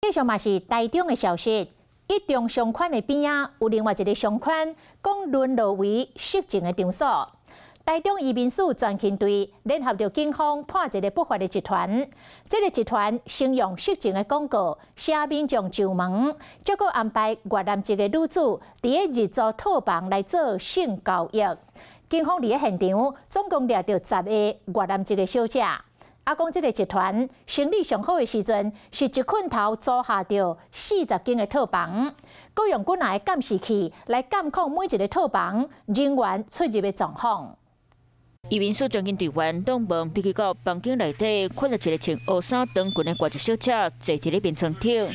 继续嘛是台中的消息，一中商圈的边啊有另外一个商圈，讲沦落为色情的场所。台中移民署专勤队联合着警方破一个不法的集团，这个集团先用色情的广告写民众上门，结果安排越南籍的女子伫个日租套房来做性交易。警方伫个现场总共抓到10个越南籍的小姐。讲这个集团生意上好的时阵，是一捆头租下着40间的套房，佮用几台监视器来监控每一个套房人员出入的状况。移民署专勤队员当门必须到房间内底，看到一个穿黑衫长裙的外籍小姐坐伫咧眠床顶。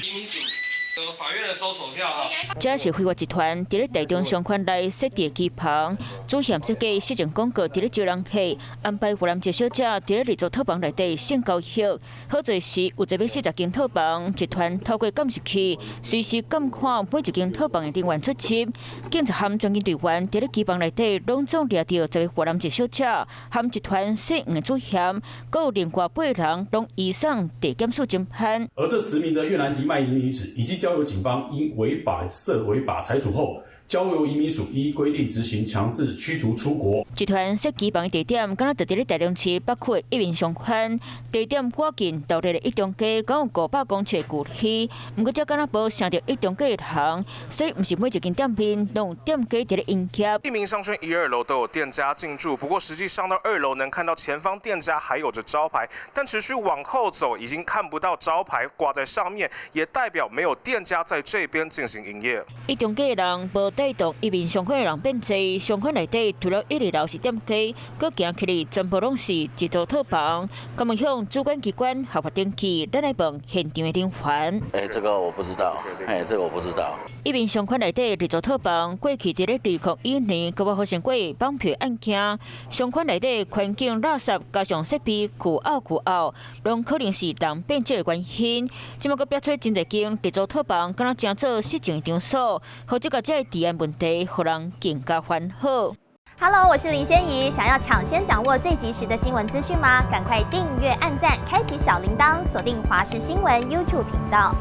法院的搜索票哈。这是非法集团伫咧台中商圈内设置机房，主嫌设计色情广告伫咧招人客，安排越南籍小姐伫咧日租套房内底性交易。好在是有这边40间套房，集团透过监视器随时监看每一间套房的人员出入。警察和专勤队员伫咧机房内底拢总抓到这位越南籍小姐，和集团涉案的主嫌，佮有另外8人拢移送地检署侦判。而这10名的越南籍卖淫女子已经交由警方因违法涉违法裁处后，交由移民署依规定执行强制驱逐出国。集团设机房的地点，敢若就伫咧台中市北区的一民商圈，地点附近独立的一中街，共有500公尺的距离。不过，这敢若无想到一中街的人，所以不是每一间店面都有店家伫咧营业。一民商圈1、2楼都有店家进驻，不过实际上到2楼能看到前方店家还有着招牌，但持续往后走，已经看不到招牌挂在上面，也代表没有店家在这边进行营业。一中街的人无带动一民商圈的人变多，商圈内底除了1、2楼是店家，搁行起嚟全部拢是日租套房。敢问向主管机关合法登记，咱来问现场的丁环。这个我不知道，这个我不知道。一民商圈内底日租套房，过去伫咧2021年，佮发生过绑票案件。商圈内底环境垃圾加上设备旧拗，拢可能是人变质的原因。即马佮逼出真侪间日租套房，敢若正做色情场所，或者甲这治安问题，互人更加烦恼。Hello， 我是林仙怡。想要抢先掌握最及时的新闻资讯吗？赶快订阅、按赞、开启小铃铛，锁定华视新闻 YouTube 频道。